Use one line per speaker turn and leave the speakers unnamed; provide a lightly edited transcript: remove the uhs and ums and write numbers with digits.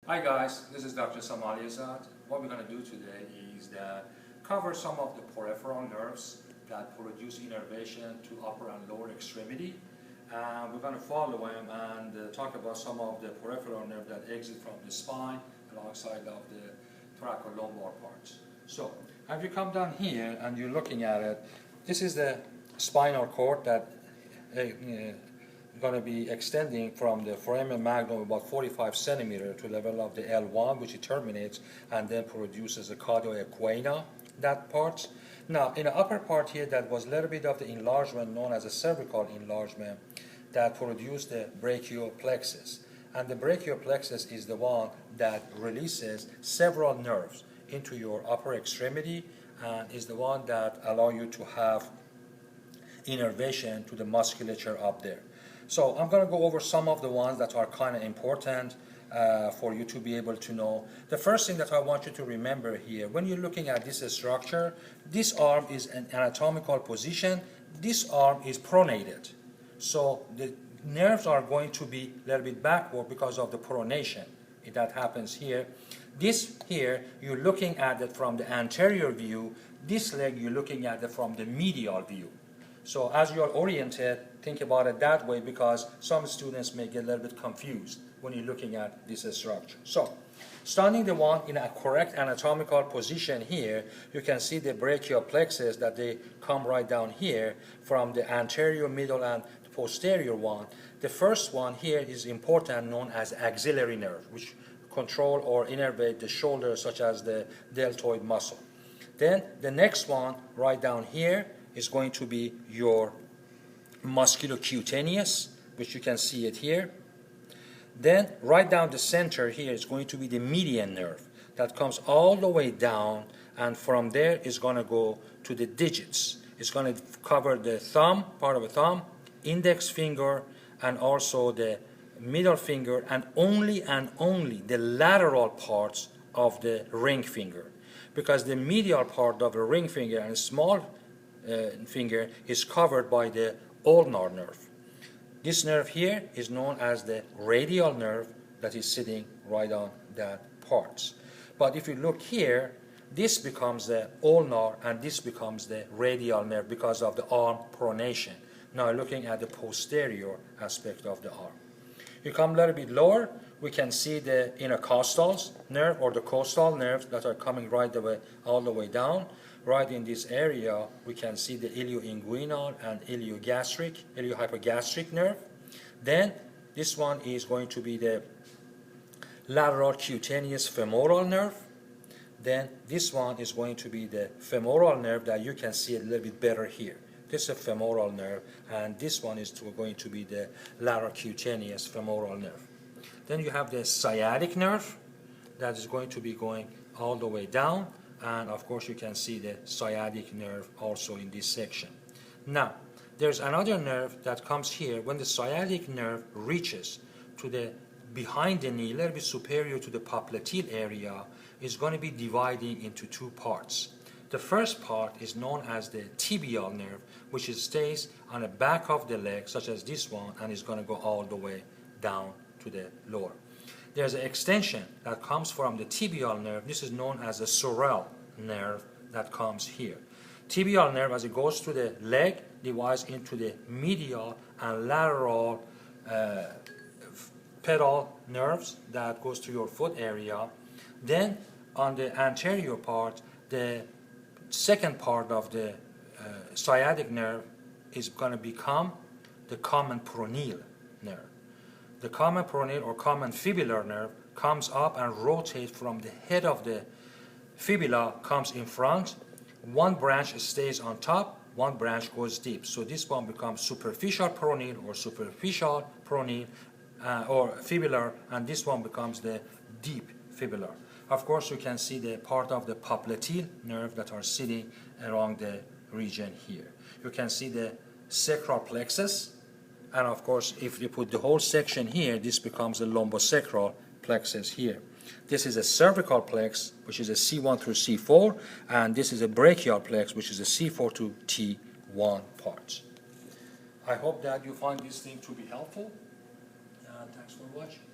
Hi guys, this is Dr. Samal Yazad. What we're going to do today is cover some of the peripheral nerves that produce innervation to upper and lower extremity. We're going to follow them and talk about some of the peripheral nerve that exit from the spine alongside of the thoracolumbar parts. So, if you come down here and you're looking at it, this is the spinal cord that going to be extending from the foramen magnum about 45 centimeter to the level of the L1, which it terminates and then produces a cauda equina, that part. Now, in the upper part here, that was a little bit of the enlargement known as a cervical enlargement that produced the brachial plexus. And the brachial plexus is the one that releases several nerves into your upper extremity and is the one that allow you to have innervation to the musculature up there. So I'm going to go over some of the ones that are kind of important for you to be able to know. The first thing that I want you to remember here, when you're looking at this structure, this arm is an anatomical position, this arm is pronated. So the nerves are going to be a little bit backward because of the pronation that happens here. This here, you're looking at it from the anterior view. This leg, you're looking at it from the medial view. So as you're oriented, think about it that way because some students may get a little bit confused when you're looking at this structure. So, standing the one in a correct anatomical position here, you can see the brachial plexus that they come right down here from the anterior, middle, and posterior one. The first one here is important, known as axillary nerve, which control or innervate the shoulder, such as the deltoid muscle. Then the next one right down here is going to be your musculocutaneous, which you can see it here. Then right down the center here is going to be the median nerve that comes all the way down, and from there is going to go to the digits. It's going to cover the thumb, part of the thumb, index finger, and also the middle finger, and only the lateral parts of the ring finger, because the medial part of the ring finger and small finger is covered by the ulnar nerve. This nerve here is known as the radial nerve that is sitting right on that part. But if you look here, this becomes the ulnar and this becomes the radial nerve because of the arm pronation. Now looking at the posterior aspect of the arm. You come a little bit lower, we can see the intercostal nerve or the costal nerves that are coming right all the way down. Right in this area, we can see the ilioinguinal and iliohypogastric nerve. Then this one is going to be the lateral cutaneous femoral nerve. Then this one is going to be the femoral nerve that you can see a little bit better here. This is a femoral nerve, and this one is going to be the lateral cutaneous femoral nerve. Then you have the sciatic nerve that is going to be going all the way down. And of course you can see the sciatic nerve also in this section. Now, there's another nerve that comes here. When the sciatic nerve reaches to the behind the knee, a little bit superior to the popliteal area, is going to be dividing into two parts. The first part is known as the tibial nerve, which stays on the back of the leg, such as this one, and is going to go all the way down to the lower. There's an extension that comes from the tibial nerve. This is known as the Sorel nerve that comes here. Tibial nerve, as it goes to the leg, divides into the medial and lateral pedal nerves that goes to your foot area. Then on the anterior part, the second part of the sciatic nerve is going to become the common peroneal nerve. The common peroneal or common fibular nerve comes up and rotates from the head of the fibula, comes in front. One branch stays on top, one branch goes deep. So this one becomes superficial peroneal or superficial peroneal or fibular, and this one becomes the deep fibular. Of course, you can see the part of the popliteal nerve that are sitting along the region here. You can see the sacral plexus. And of course, if you put the whole section here, this becomes a lumbosacral plexus here. This is a cervical plex, which is a C1 through C4, and this is a brachial plex, which is a C4 to T1 parts. I hope that you find this thing to be helpful, and thanks for watching.